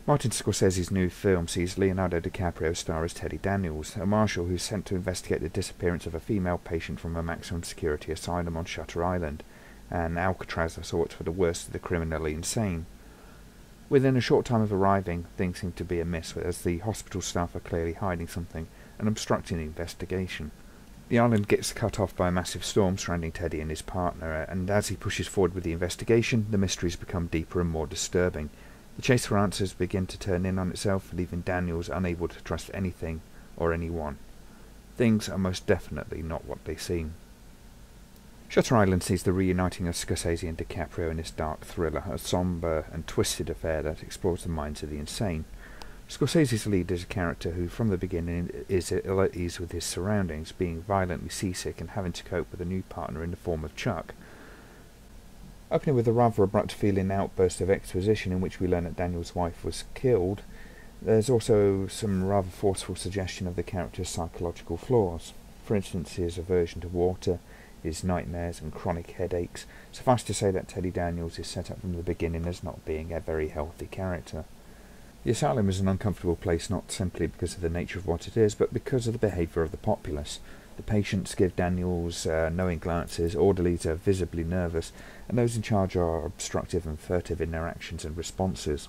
Martin Scorsese's new film sees Leonardo DiCaprio star as Teddy Daniels, a marshal who's sent to investigate the disappearance of a female patient from a maximum security asylum on Shutter Island, an Alcatraz of sorts for the worst of the criminally insane. Within a short time of arriving, things seem to be amiss, as the hospital staff are clearly hiding something and obstructing the investigation. The island gets cut off by a massive storm surrounding Teddy and his partner, and as he pushes forward with the investigation, the mysteries become deeper and more disturbing. The chase for answers begin to turn in on itself, leaving Daniels unable to trust anything or anyone. Things are most definitely not what they seem. Shutter Island sees the reuniting of Scorcese and DiCaprio in this dark thriller, a sombre and twisted affair that explores the minds of the insane. Scorsese's lead is a character who from the beginning is ill at ease with his surroundings, being violently seasick and having to cope with a new partner in the form of Chuck. Opening with a rather abrupt feeling outburst of exposition in which we learn that Daniel's wife was killed, there's also some rather forceful suggestion of the character's psychological flaws. For instance, his aversion to water, his nightmares and chronic headaches. Suffice to say that Teddy Daniels is set up from the beginning as not being a very healthy character. The asylum is an uncomfortable place not simply because of the nature of what it is, but because of the behaviour of the populace. The patients give Daniels knowing glances, orderlies are visibly nervous, and those in charge are obstructive and furtive in their actions and responses.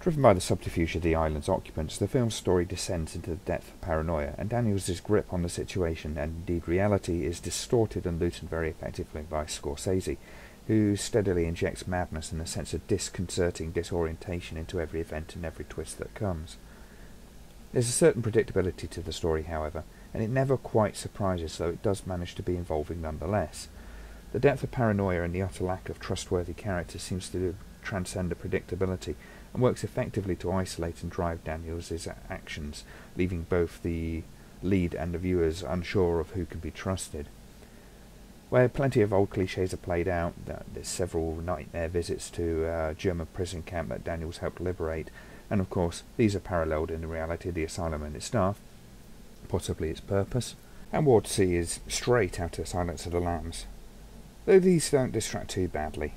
Driven by the subterfuge of the island's occupants, the film's story descends into the depth of paranoia, and Daniels' grip on the situation, and indeed reality, is distorted and loosened very effectively by Scorsese, who steadily injects madness and a sense of disconcerting disorientation into every event and every twist that comes. There's a certain predictability to the story, however, and it never quite surprises, though it does manage to be involving nonetheless. The depth of paranoia and the utter lack of trustworthy characters seems to transcend the predictability, and works effectively to isolate and drive Daniels' actions, leaving both the lead and the viewers unsure of who can be trusted. Where plenty of old cliches are played out, there's several nightmare visits to a German prison camp that Daniels helped liberate, and of course these are paralleled in the reality of the asylum and its staff, possibly its purpose, and Ward C is straight out of Silence of the Lambs, though these don't distract too badly.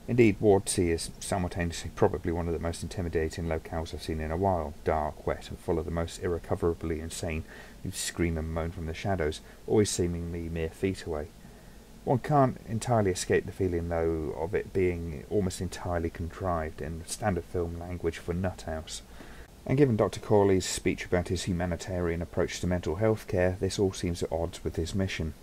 Indeed, Ward C is simultaneously probably one of the most intimidating locales I've seen in a while, dark, wet, and full of the most irrecoverably insane who scream and moan from the shadows, always seemingly mere feet away. One can't entirely escape the feeling, though, of it being almost entirely contrived in standard film language for Nuthouse. And given Dr. Corley's speech about his humanitarian approach to mental health care, this all seems at odds with his mission.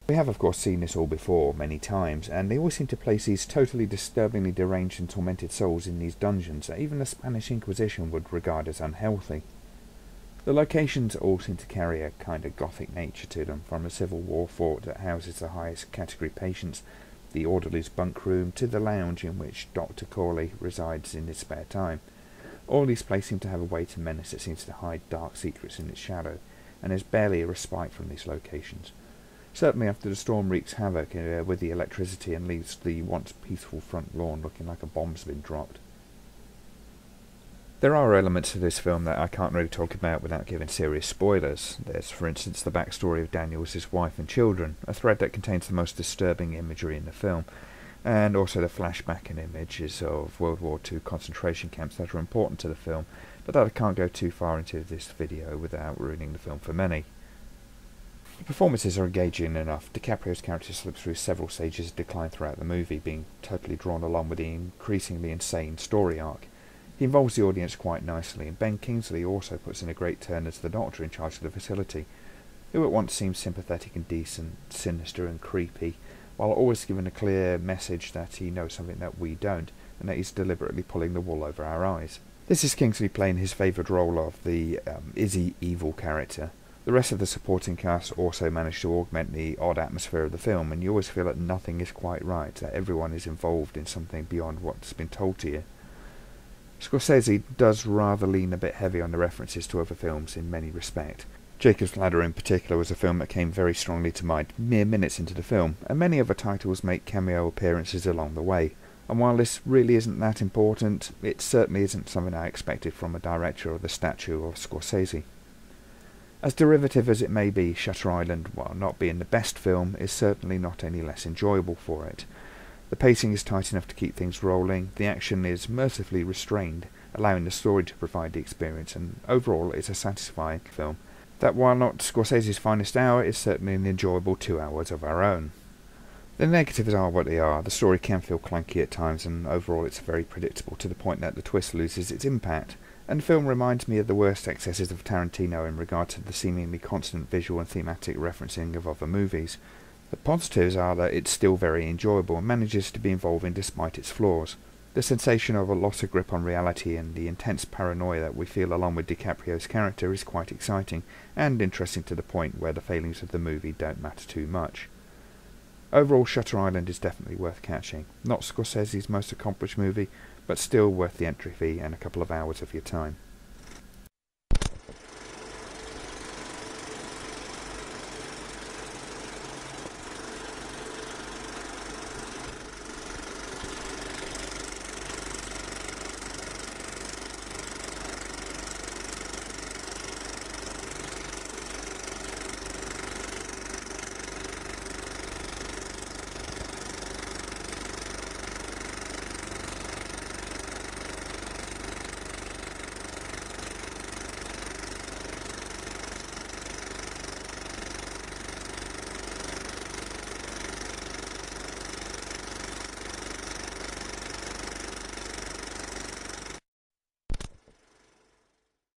We have of course seen this all before, many times, and they always seem to place these totally disturbingly deranged and tormented souls in these dungeons that even the Spanish Inquisition would regard as unhealthy. The locations all seem to carry a kind of gothic nature to them, from a Civil War fort that houses the highest category patients, the orderly's bunk room, to the lounge in which Dr. Corley resides in his spare time. All these places seem to have a weight and menace that seems to hide dark secrets in its shadow, and there's barely a respite from these locations. Certainly after the storm wreaks havoc with the electricity and leaves the once peaceful front lawn looking like a bomb's been dropped. There are elements of this film that I can't really talk about without giving serious spoilers. There's, for instance, the backstory of Daniels' wife and children, a thread that contains the most disturbing imagery in the film, and also the flashback and images of World War II concentration camps that are important to the film, but that I can't go too far into this video without ruining the film for many. The performances are engaging enough. DiCaprio's character slips through several stages of decline throughout the movie, being totally drawn along with the increasingly insane story arc. He involves the audience quite nicely, and Ben Kingsley also puts in a great turn as the doctor in charge of the facility, who at once seems sympathetic and decent, sinister and creepy, while always giving a clear message that he knows something that we don't, and that he's deliberately pulling the wool over our eyes. This is Kingsley playing his favoured role of the Izzy evil character. The rest of the supporting cast also managed to augment the odd atmosphere of the film, and you always feel that nothing is quite right, that everyone is involved in something beyond what's been told to you. Scorsese does rather lean a bit heavy on the references to other films in many respects. Jacob's Ladder in particular was a film that came very strongly to mind mere minutes into the film, and many other titles make cameo appearances along the way. And while this really isn't that important, it certainly isn't something I expected from a director of the stature of Scorsese. As derivative as it may be, Shutter Island, while not being the best film, is certainly not any less enjoyable for it. The pacing is tight enough to keep things rolling, the action is mercifully restrained, allowing the story to provide the experience, and overall it's a satisfying film that, while not Scorsese's finest hour, is certainly an enjoyable 2 hours of our own. The negatives are what they are. The story can feel clunky at times, and overall it's very predictable to the point that the twist loses its impact, and the film reminds me of the worst excesses of Tarantino in regard to the seemingly constant visual and thematic referencing of other movies. The positives are that it's still very enjoyable and manages to be involving despite its flaws. The sensation of a loss of grip on reality and the intense paranoia that we feel along with DiCaprio's character is quite exciting and interesting to the point where the failings of the movie don't matter too much. Overall, Shutter Island is definitely worth catching. Not Scorsese's most accomplished movie, but still worth the entry fee and a couple of hours of your time.